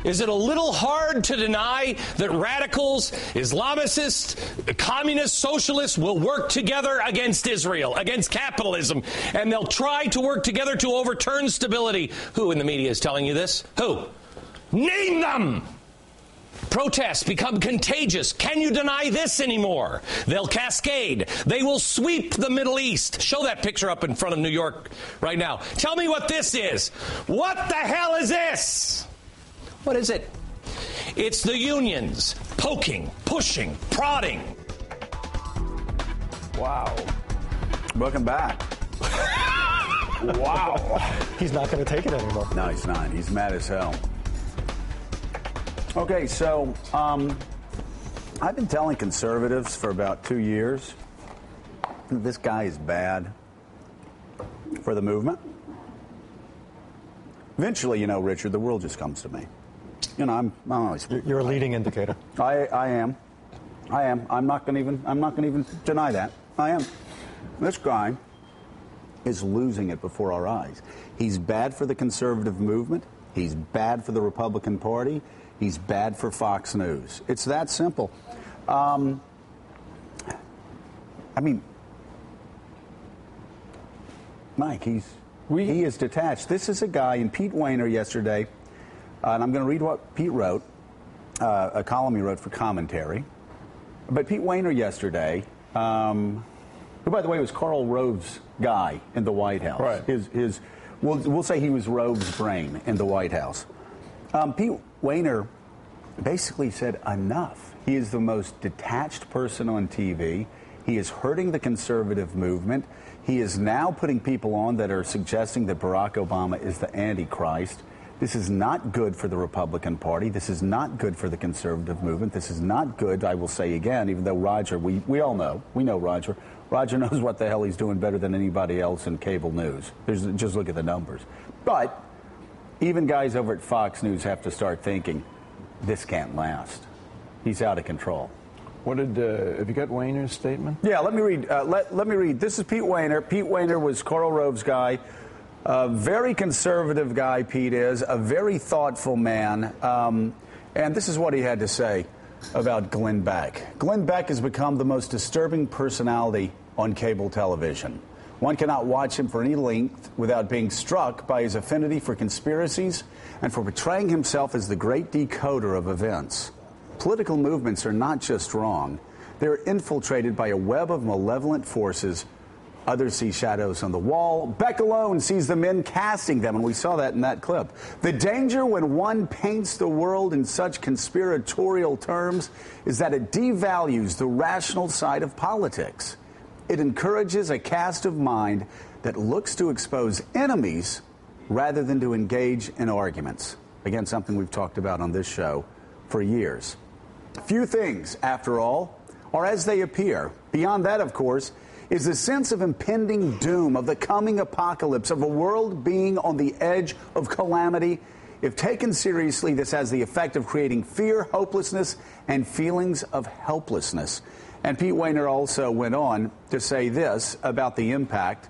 Is it a little hard to deny that radicals, Islamicists, communists, socialists will work together against Israel, against capitalism, and they'll try to work together to overturn stability? Who in the media is telling you this? Who? Name them! Protests become contagious. Can you deny this anymore? They'll cascade. They will sweep the Middle East. Show that picture up in front of New York right now. Tell me what this is. What the hell is this? What is it? It's the unions poking, pushing, prodding. Wow. Welcome back. Wow. He's not going to take it anymore. No, he's not. He's mad as hell. Okay, so I've been telling conservatives for about 2 years that this guy is bad for the movement. Eventually, Richard, the world just comes to me. I'm always. You're a leading indicator. I am. I'm not going to even deny that. I am. This guy is losing it before our eyes. He's bad for the conservative movement. He's bad for the Republican Party. He's bad for Fox News. It's that simple. Mike, he is detached. This is a guy, and Pete Wehner yesterday, and I'm going to read what Pete wrote, a column he wrote for Commentary. But Pete Wehner yesterday, who, by the way, was Karl Rove's guy in the White House. Right. We'll say he was Rove's brain in the White House. Pete Wehner basically said enough. He is the most detached person on TV. He is hurting the conservative movement. He is now putting people on that are suggesting that Barack Obama is the Antichrist. This is not good for the Republican Party. This is not good for the conservative movement. This is not good, I will say again, even though Roger, we all know, we know Roger. Roger knows what the hell he's doing better than anybody else in cable news. Just look at the numbers. But even guys over at Fox News have to start thinking, this can't last. He's out of control. What did have you got Wehner's statement? Yeah, let me read. Let me read. This is Pete Wehner. Pete Wehner was Karl Rove's guy. A very conservative guy, Pete is. A very thoughtful man. And this is what he had to say about Glenn Beck. Glenn Beck has become the most disturbing personality on cable television. One cannot watch him for any length without being struck by his affinity for conspiracies and for portraying himself as the great decoder of events. Political movements are not just wrong. They're infiltrated by a web of malevolent forces. Others see shadows on the wall. Beck alone sees the men casting them, and we saw that in that clip. The danger when one paints the world in such conspiratorial terms is that it devalues the rational side of politics. It encourages a cast of mind that looks to expose enemies rather than to engage in arguments. Again, something we've talked about on this show for years. Few things, after all, are as they appear. Beyond that, of course, is a sense of impending doom, of the coming apocalypse, of a world being on the edge of calamity. If taken seriously, this has the effect of creating fear, hopelessness, and feelings of helplessness. And Pete Wehner also went on to say this about the impact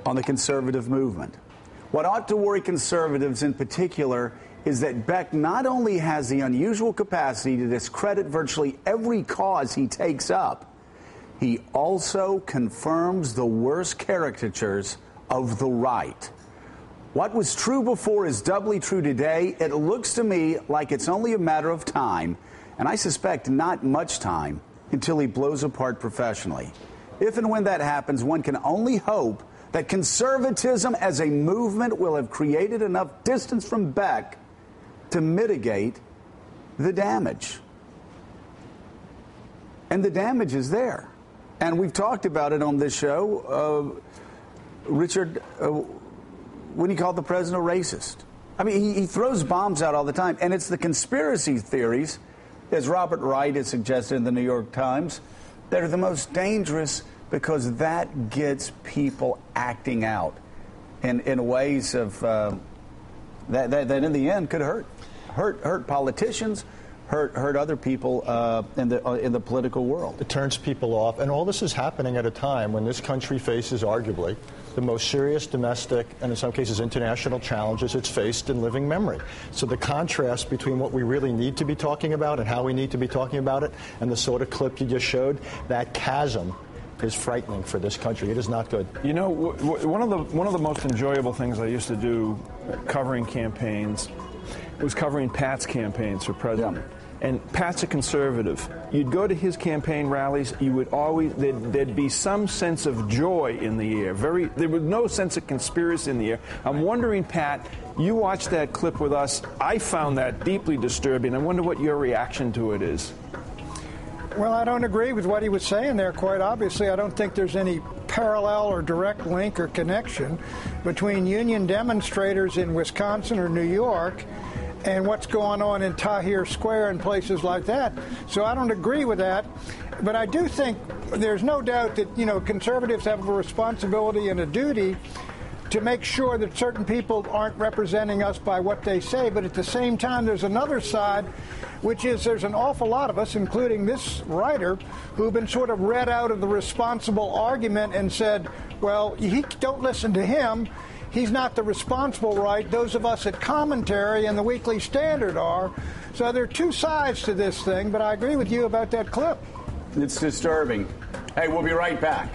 on the conservative movement. What ought to worry conservatives in particular is that Beck not only has the unusual capacity to discredit virtually every cause he takes up, he also confirms the worst caricatures of the right. What was true before is doubly true today. It looks to me like it's only a matter of time, and I suspect not much time, until he blows apart professionally. If and when that happens, one can only hope that conservatism as a movement will have created enough distance from Beck to mitigate the damage. And the damage is there. And we've talked about it on this show. Richard, when he called the president a racist. I mean, he throws bombs out all the time. And it's the conspiracy theories, as Robert Wright has suggested in the New York Times, that are the most dangerous because that gets people acting out in ways of that in the end could hurt politicians, hurt other people in the political world. It turns people off, and all this is happening at a time when this country faces arguably the most serious domestic and in some cases international challenges it's faced in living memory. So the contrast between what we really need to be talking about and how we need to be talking about it and the sort of clip you just showed, that chasm is frightening for this country. It is not good. You know, one of the most enjoyable things I used to do covering campaigns was covering Pat's campaigns for president. Yeah. And Pat's a conservative. You'd go to his campaign rallies, you would always, there'd be some sense of joy in the air. There was no sense of conspiracy in the air. I'm wondering, Pat, you watched that clip with us. I found that deeply disturbing. I wonder what your reaction to it is. Well, I don't agree with what he was saying there, quite obviously. I don't think there's any parallel or direct link or connection between union demonstrators in Wisconsin or New York and what's going on in Tahrir Square and places like that. So I don't agree with that. But I do think there's no doubt that, conservatives have a responsibility and a duty to make sure that certain people aren't representing us by what they say. But at the same time, there's another side, which is there's an awful lot of us, including this writer, who've been sort of read out of the responsible argument and said, well, don't listen to him. He's not the responsible right. Those of us at Commentary and the Weekly Standard are. So there are two sides to this thing, but I agree with you about that clip. It's disturbing. Hey, we'll be right back.